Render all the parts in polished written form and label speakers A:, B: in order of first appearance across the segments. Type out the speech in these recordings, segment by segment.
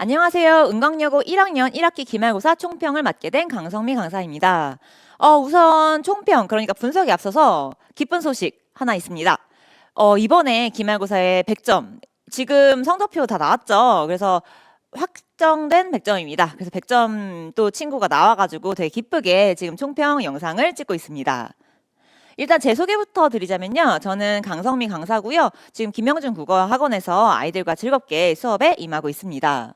A: 안녕하세요. 은광여고 1학년 1학기 기말고사 총평을 맡게 된 강성미 강사입니다. 우선 총평, 그러니까 분석에 앞서서 기쁜 소식 하나 있습니다. 이번에 기말고사에 100점, 지금 성적표 다 나왔죠. 그래서 확정된 100점입니다. 그래서 100점 또 친구가 나와가지고 되게 기쁘게 지금 총평 영상을 찍고 있습니다. 일단 제 소개부터 드리자면요. 저는 강성미 강사고요. 지금 김영준 국어학원에서 아이들과 즐겁게 수업에 임하고 있습니다.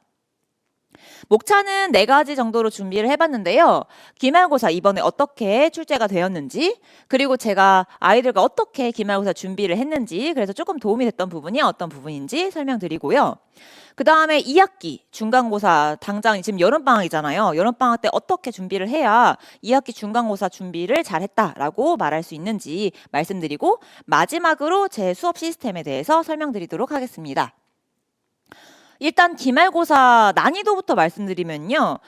A: 목차는 4가지 정도로 준비를 해봤는데요. 기말고사 이번에 어떻게 출제가 되었는지, 그리고 제가 아이들과 어떻게 기말고사 준비를 했는지, 그래서 조금 도움이 됐던 부분이 어떤 부분인지 설명드리고요. 그 다음에 2학기 중간고사 당장 지금 여름방학이잖아요. 여름방학 때 어떻게 준비를 해야 2학기 중간고사 준비를 잘했다라고 말할 수 있는지 말씀드리고, 마지막으로 제 수업 시스템에 대해서 설명드리도록 하겠습니다. 일단 기말고사 난이도부터 말씀드리면요.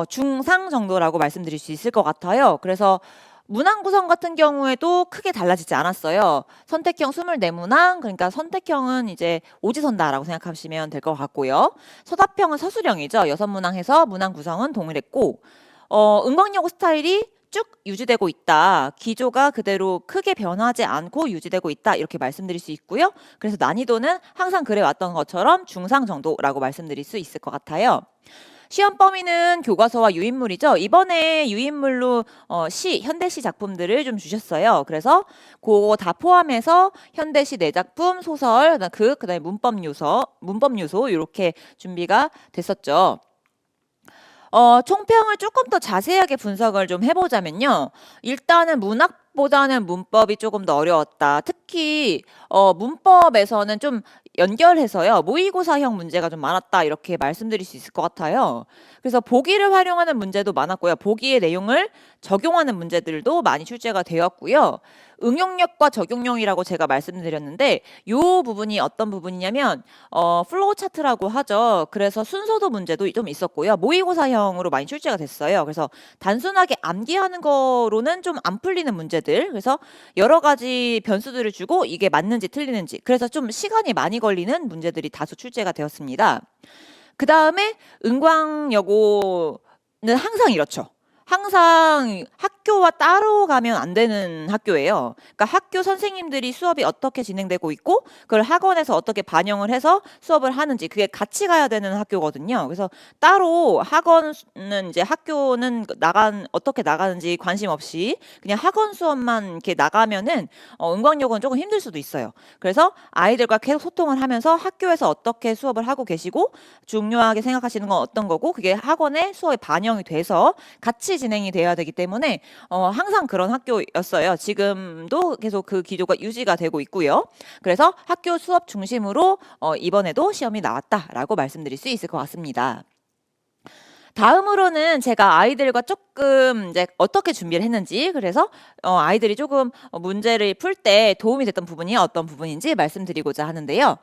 A: 중상 정도라고 말씀드릴 수 있을 것 같아요. 그래서 문항 구성 같은 경우에도 크게 달라지지 않았어요. 선택형 24문항, 그러니까 선택형은 이제 오지선다라고 생각하시면 될 것 같고요. 서답형은 서술형이죠. 6문항 해서 문항 구성은 동일했고, 은광여고 스타일이 쭉 유지되고 있다. 기조가 그대로 크게 변하지 않고 유지되고 있다. 이렇게 말씀드릴 수 있고요. 그래서 난이도는 항상 그래왔던 것처럼 중상 정도라고 말씀드릴 수 있을 것 같아요. 시험 범위는 교과서와 유인물이죠. 이번에 유인물로 현대시 작품들을 좀 주셨어요. 그래서 그거 다 포함해서 현대시 4작품, 소설, 그다음에 문법 요소 이렇게 준비가 됐었죠. 총평을 조금 더 자세하게 분석을 좀 해보자면요. 일단은 문학보다는 문법이 조금 더 어려웠다. 특히 문법에서는 좀 연결해서요. 모의고사형 문제가 좀 많았다. 이렇게 말씀드릴 수 있을 것 같아요. 그래서 보기를 활용하는 문제도 많았고요. 보기의 내용을 적용하는 문제들도 많이 출제가 되었고요. 응용력과 적용력이라고 제가 말씀드렸는데 이 부분이 어떤 부분이냐면 플로우 차트라고 하죠. 그래서 순서도 문제도 좀 있었고요. 모의고사형으로 많이 출제가 됐어요. 그래서 단순하게 암기하는 거로는 좀 안 풀리는 문제들, 그래서 여러 가지 변수들을 주고 이게 맞는지 틀리는지, 그래서 좀 시간이 많이 걸리는 문제들이 다소 출제가 되었습니다. 그 다음에 은광여고는 항상 이렇죠. 항상 학교와 따로 가면 안 되는 학교예요. 그러니까 학교 선생님들이 수업이 어떻게 진행되고 있고 그걸 학원에서 어떻게 반영을 해서 수업을 하는지 그게 같이 가야 되는 학교거든요. 그래서 따로 학원은 이제 학교는 어떻게 나가는지 관심 없이 그냥 학원 수업만 이렇게 나가면은 은광여고는 조금 힘들 수도 있어요. 그래서 아이들과 계속 소통을 하면서 학교에서 어떻게 수업을 하고 계시고 중요하게 생각하시는 건 어떤 거고 그게 학원에 수업에 반영이 돼서 같이 진행이 돼야 되기 때문에 항상 그런 학교였어요. 지금도 계속 그 기조가 유지가 되고 있고요. 그래서 학교 수업 중심으로 이번에도 시험이 나왔다라고 말씀드릴 수 있을 것 같습니다. 다음으로는 제가 아이들과 조금 이제 어떻게 준비를 했는지, 그래서 아이들이 조금 문제를 풀 때 도움이 됐던 부분이 어떤 부분인지 말씀드리고자 하는데요.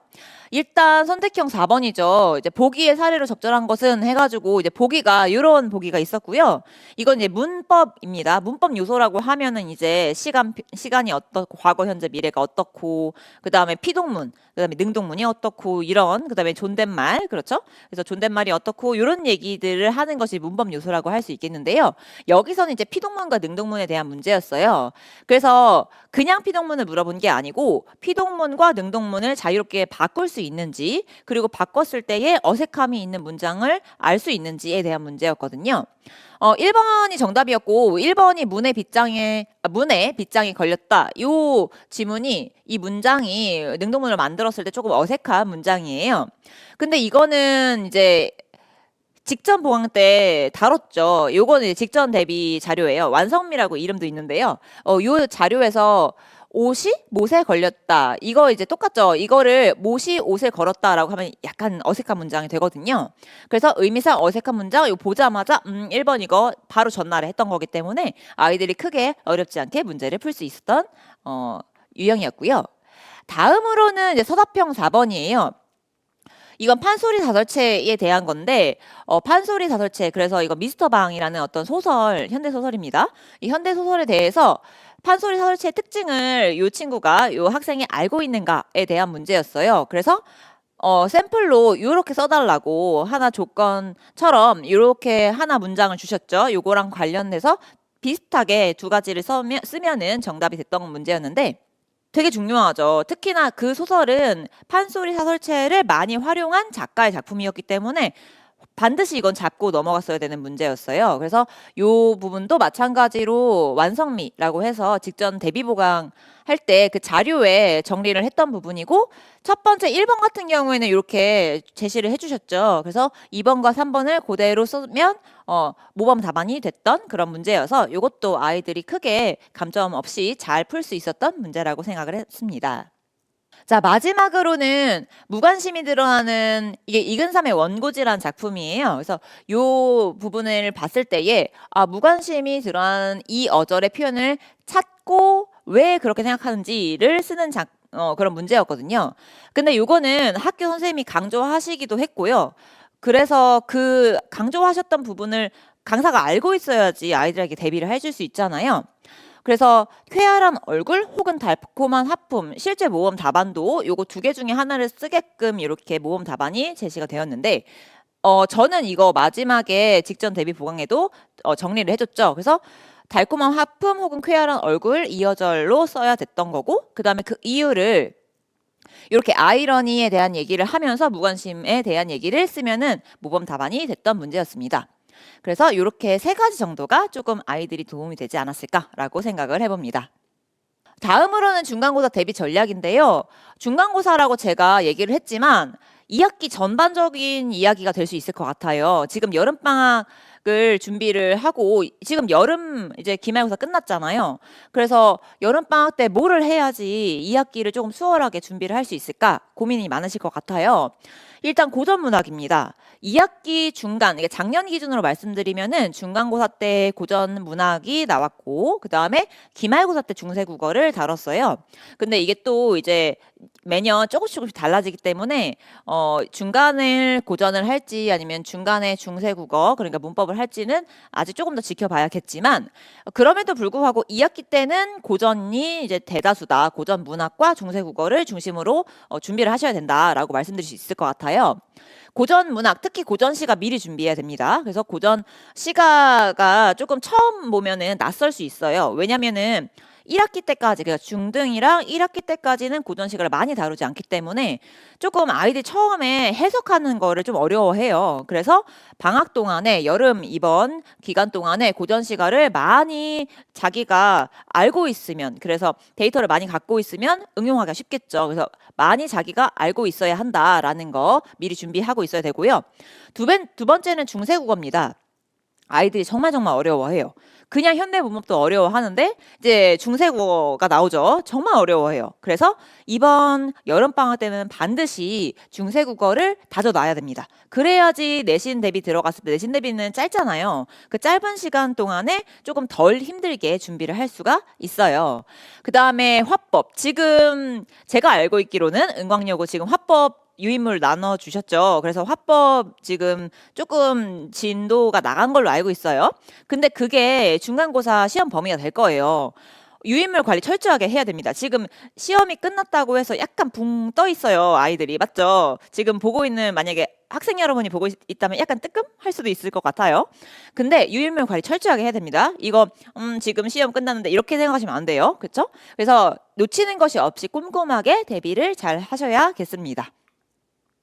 A: 일단 선택형 4번이죠. 이제 보기의 사례로 적절한 것은 해가지고 이제 보기가 이런 보기가 있었고요. 이건 이제 문법입니다. 문법 요소라고 하면은 이제 시간이 어떻고 과거, 현재, 미래가 어떻고 그 다음에 피동문, 그 다음에 능동문이 어떻고 이런 그 다음에 존댓말, 그렇죠? 그래서 존댓말이 어떻고 이런 얘기들을 하는 것이 문법 요소라고 할 수 있겠는데요. 여기서는 이제 피동문과 능동문에 대한 문제였어요. 그래서 그냥 피동문을 물어본 게 아니고 피동문과 능동문을 자유롭게 바꿀 수 있는지, 그리고 바꿨을 때에 어색함이 있는 문장을 알 수 있는지에 대한 문제였거든요. 1번이 정답이었고 1번이 문의 빗장이 걸렸다. 이 지문이 이 문장이 능동문을 만들었을 때 조금 어색한 문장이에요. 근데 이거는 이제 직전 보강 때 다뤘죠. 요거는 직전 대비 자료예요. 완성미라고 이름도 있는데요. 요 자료에서 옷이 못에 걸렸다. 이거 이제 똑같죠. 이거를 못이 옷에 걸었다라고 하면 약간 어색한 문장이 되거든요. 그래서 의미상 어색한 문장 이거 보자마자 1번 이거 바로 전날에 했던 거기 때문에 아이들이 크게 어렵지 않게 문제를 풀 수 있었던 유형이었고요. 다음으로는 이제 서답형 4번이에요. 이건 판소리 사설체에 대한 건데 판소리 사설체, 그래서 이거 미스터 방이라는 어떤 소설, 현대 소설입니다. 이 현대 소설에 대해서 판소리 사설체의 특징을 이 친구가 이 학생이 알고 있는가에 대한 문제였어요. 그래서 샘플로 요렇게 써달라고 하나 조건처럼 요렇게 하나 문장을 주셨죠. 요거랑 관련돼서 비슷하게 두 가지를 쓰면은 정답이 됐던 문제였는데 되게 중요하죠. 특히나 그 소설은 판소리 사설체를 많이 활용한 작가의 작품이었기 때문에 반드시 이건 짚고 넘어갔어야 되는 문제였어요. 그래서 요 부분도 마찬가지로 완성미라고 해서 직전 대비 보강 할 때 그 자료에 정리를 했던 부분이고 첫 번째 1번 같은 경우에는 이렇게 제시를 해주셨죠. 그래서 2번과 3번을 그대로 쓰면 모범 답안이 됐던 그런 문제여서 이것도 아이들이 크게 감점 없이 잘 풀 수 있었던 문제라고 생각을 했습니다. 자, 마지막으로는 무관심이 드러나는 이게 이근삼의 원고지라는 작품이에요. 그래서 요 부분을 봤을 때에 무관심이 드러나는 이 어절의 표현을 찾고 왜 그렇게 생각하는지를 쓰는 그런 문제였거든요. 근데 요거는 학교 선생님이 강조하시기도 했고요. 그래서 그 강조하셨던 부분을 강사가 알고 있어야지 아이들에게 대비를 해줄 수 있잖아요. 그래서 쾌활한 얼굴 혹은 달콤한 하품, 실제 모범 답안도 요거 두 개 중에 하나를 쓰게끔 이렇게 모범 답안이 제시가 되었는데 저는 이거 마지막에 직전 대비 보강에도 정리를 해줬죠. 그래서 달콤한 하품 혹은 쾌활한 얼굴 이어절로 써야 됐던 거고 그 다음에 그 이유를 이렇게 아이러니에 대한 얘기를 하면서 무관심에 대한 얘기를 쓰면은 모범 답안이 됐던 문제였습니다. 그래서 이렇게 세 가지 정도가 조금 아이들이 도움이 되지 않았을까라고 생각을 해봅니다. 다음으로는 중간고사 대비 전략인데요. 중간고사라고 제가 얘기를 했지만 2학기 전반적인 이야기가 될 수 있을 것 같아요. 지금 여름방학을 준비를 하고 지금 여름 이제 기말고사 끝났잖아요. 그래서 여름방학 때 뭐를 해야지 2학기를 조금 수월하게 준비를 할 수 있을까 고민이 많으실 것 같아요. 일단 고전문학입니다. 2학기 중간, 이게 작년 기준으로 말씀드리면은 중간고사 때 고전문학이 나왔고, 그 다음에 기말고사 때 중세국어를 다뤘어요. 근데 이게 또 이제 매년 조금씩 달라지기 때문에 중간을 고전을 할지 아니면 중간에 중세국어 그러니까 문법을 할지는 아직 조금 더 지켜봐야겠지만 그럼에도 불구하고 2학기 때는 고전이 이제 대다수다. 고전 문학과 중세국어를 중심으로 준비를 하셔야 된다라고 말씀드릴 수 있을 것 같아요. 고전 문학, 특히 고전 시가 미리 준비해야 됩니다. 그래서 고전 시가가 조금 처음 보면은 낯설 수 있어요. 왜냐면은 1학기 때까지, 그러니까 중등이랑 1학기 때까지는 고전 시가를 많이 다루지 않기 때문에 조금 아이들이 처음에 해석하는 거를 좀 어려워해요. 그래서 방학 동안에 여름 이번 기간 동안에 고전 시가를 많이 자기가 알고 있으면 그래서 데이터를 많이 갖고 있으면 응용하기가 쉽겠죠. 그래서 많이 자기가 알고 있어야 한다라는 거 미리 준비하고 있어야 되고요. 두 번째는 중세국어입니다. 아이들이 정말 어려워해요. 그냥 현대 문법도 어려워하는데 이제 중세국어가 나오죠. 정말 어려워해요. 그래서 이번 여름방학 때는 반드시 중세국어를 다져놔야 됩니다. 그래야지 내신 대비 들어갔을 때 내신 대비는 짧잖아요. 그 짧은 시간 동안에 조금 덜 힘들게 준비를 할 수가 있어요. 그 다음에 화법. 지금 제가 알고 있기로는 은광여고 지금 화법 유인물 나눠주셨죠. 그래서 화법 지금 조금 진도가 나간 걸로 알고 있어요. 근데 그게 중간고사 시험 범위가 될 거예요. 유인물 관리 철저하게 해야 됩니다. 지금 시험이 끝났다고 해서 약간 붕 떠 있어요. 아이들이. 맞죠? 지금 보고 있는 만약에 학생 여러분이 보고 있다면 약간 뜨끔할 수도 있을 것 같아요. 근데 유인물 관리 철저하게 해야 됩니다. 이거 지금 시험 끝났는데 이렇게 생각하시면 안 돼요. 그렇죠? 그래서 놓치는 것이 없이 꼼꼼하게 대비를 잘 하셔야겠습니다.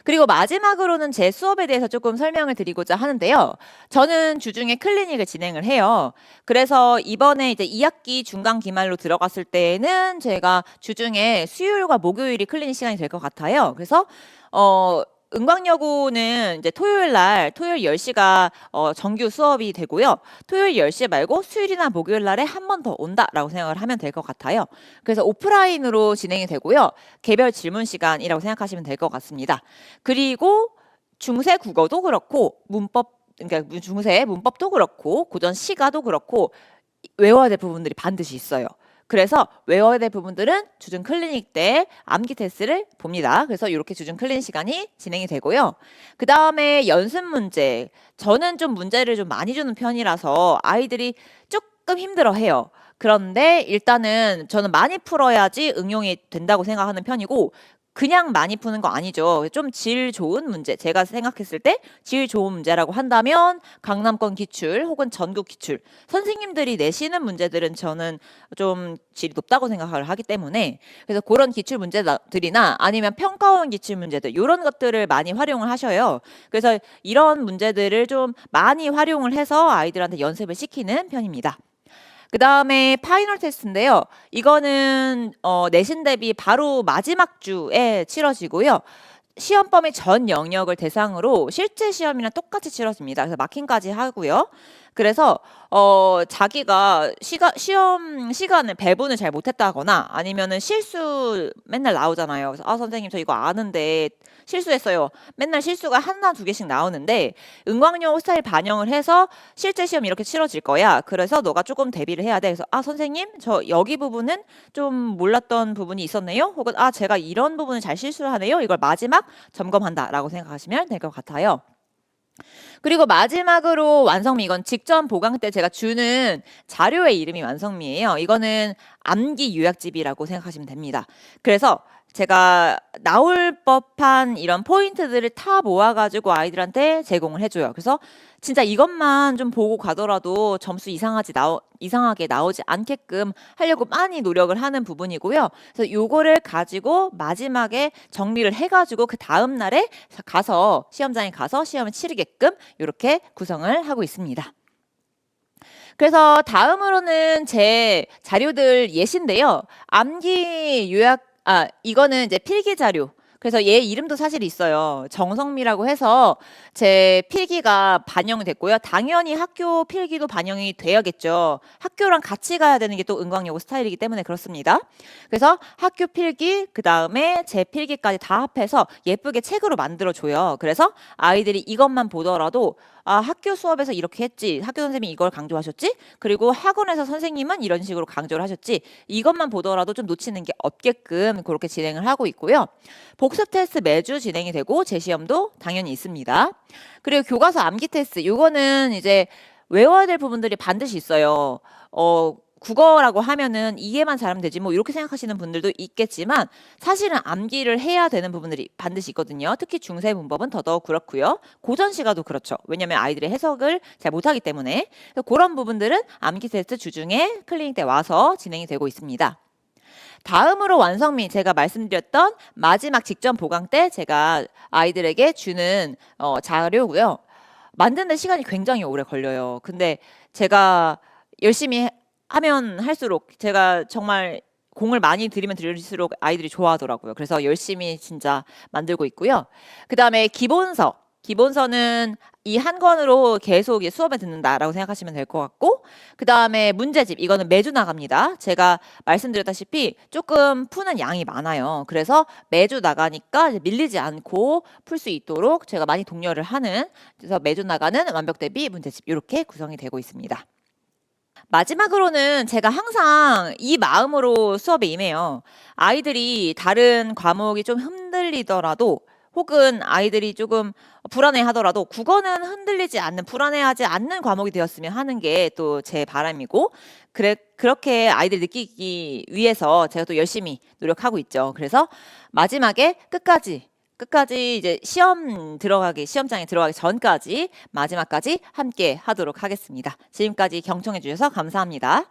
A: 그리고 마지막으로는 제 수업에 대해서 조금 설명을 드리고자 하는데요. 저는 주중에 클리닉을 진행을 해요. 그래서 이번에 이제 2학기 중간 기말로 들어갔을 때에는 제가 주중에 수요일과 목요일이 클리닉 시간이 될 것 같아요. 그래서 은광여고는 이제 토요일 10시가 정규 수업이 되고요. 토요일 10시 말고 수요일이나 목요일 날에 한 번 더 온다라고 생각을 하면 될 것 같아요. 그래서 오프라인으로 진행이 되고요. 개별 질문 시간이라고 생각하시면 될 것 같습니다. 그리고 중세 국어도 그렇고 그러니까 중세 문법도 그렇고 고전 시가도 그렇고 외워야 될 부분들이 반드시 있어요. 그래서 외워야 될 부분들은 주중 클리닉 때 암기 테스트를 봅니다. 그래서 이렇게 주중 클리닉 시간이 진행이 되고요. 그 다음에 연습 문제. 저는 좀 문제를 좀 많이 주는 편이라서 아이들이 조금 힘들어해요. 그런데 일단은 저는 많이 풀어야지 응용이 된다고 생각하는 편이고 그냥 많이 푸는 거 아니죠. 좀 질 좋은 문제, 제가 생각했을 때 질 좋은 문제라고 한다면 강남권 기출 혹은 전국 기출, 선생님들이 내시는 문제들은 저는 좀 질이 높다고 생각을 하기 때문에, 그래서 그런 기출 문제들이나 아니면 평가원 기출 문제들, 이런 것들을 많이 활용을 하셔요. 그래서 이런 문제들을 좀 많이 활용을 해서 아이들한테 연습을 시키는 편입니다. 그 다음에 파이널 테스트인데요. 이거는 내신 대비 바로 마지막 주에 치러지고요. 시험 범위 전 영역을 대상으로 실제 시험이랑 똑같이 치러집니다. 그래서 마킹까지 하고요. 그래서 자기가 시험 시간을 배분을 잘 못했다거나 아니면은 실수 맨날 나오잖아요. 그래서 아 선생님 저 이거 아는데 실수했어요. 맨날 실수가 하나 두 개씩 나오는데 은광용 스타일 반영을 해서 실제 시험 이렇게 치러질 거야. 그래서 너가 조금 대비를 해야 돼. 그래서 아 선생님 저 여기 부분은 좀 몰랐던 부분이 있었네요. 혹은 아 제가 이런 부분을 잘 실수를 하네요. 이걸 마지막 점검한다라고 생각하시면 될 것 같아요. 그리고 마지막으로 완성미, 이건 직전 보강 때 제가 주는 자료의 이름이 완성미예요. 이거는 암기 요약집이라고 생각하시면 됩니다. 그래서 제가 나올 법한 이런 포인트들을 다 모아가지고 아이들한테 제공을 해줘요. 그래서 진짜 이것만 좀 보고 가더라도 점수 이상하게 나오지 않게끔 하려고 많이 노력을 하는 부분이고요. 그래서 요거를 가지고 마지막에 정리를 해가지고 그 다음 날에 가서 시험장에 가서 시험을 치르게끔 이렇게 구성을 하고 있습니다. 그래서 다음으로는 제 자료들 예시인데요. 암기 요약, 이거는 이제 필기 자료. 그래서 얘 이름도 사실 있어요. 정성미라고 해서 제 필기가 반영이 됐고요. 당연히 학교 필기도 반영이 돼야겠죠. 학교랑 같이 가야 되는 게 또 은광여고 스타일이기 때문에 그렇습니다. 그래서 학교 필기, 그 다음에 제 필기까지 다 합해서 예쁘게 책으로 만들어줘요. 그래서 아이들이 이것만 보더라도 아, 학교 수업에서 이렇게 했지. 학교 선생님이 이걸 강조하셨지. 그리고 학원에서 선생님은 이런 식으로 강조를 하셨지. 이것만 보더라도 좀 놓치는 게 없게끔 그렇게 진행을 하고 있고요. 복습 테스트 매주 진행이 되고 재시험도 당연히 있습니다. 그리고 교과서 암기 테스트. 요거는 이제 외워야 될 부분들이 반드시 있어요. 국어라고 하면은 이해만 잘하면 되지 뭐 이렇게 생각하시는 분들도 있겠지만 사실은 암기를 해야 되는 부분들이 반드시 있거든요. 특히 중세 문법은 더더욱 그렇고요. 고전시가도 그렇죠. 왜냐하면 아이들의 해석을 잘 못하기 때문에. 그런 부분들은 암기 테스트 주중에 클리닉 때 와서 진행이 되고 있습니다. 다음으로 완성미, 제가 말씀드렸던 마지막 직전 보강 때 제가 아이들에게 주는 자료고요. 만드는 시간이 굉장히 오래 걸려요. 근데 제가 열심히 하면 할수록, 제가 정말 공을 많이 들이면 들일수록 아이들이 좋아하더라고요. 그래서 열심히 진짜 만들고 있고요. 그 다음에 기본서는 이 한 권으로 계속 수업에 듣는다라고 생각하시면 될 것 같고, 그 다음에 문제집, 이거는 매주 나갑니다. 제가 말씀드렸다시피 조금 푸는 양이 많아요. 그래서 매주 나가니까 밀리지 않고 풀 수 있도록 제가 많이 독려를 하는, 그래서 매주 나가는 완벽 대비 문제집 이렇게 구성이 되고 있습니다. 마지막으로는 제가 항상 이 마음으로 수업에 임해요. 아이들이 다른 과목이 좀 흔들리더라도 혹은 아이들이 조금 불안해하더라도 국어는 흔들리지 않는, 불안해하지 않는 과목이 되었으면 하는 게 또 제 바람이고, 그렇게 아이들 느끼기 위해서 제가 또 열심히 노력하고 있죠. 그래서 마지막에 끝까지 이제 시험장에 들어가기 전까지 마지막까지 함께 하도록 하겠습니다. 지금까지 경청해 주셔서 감사합니다.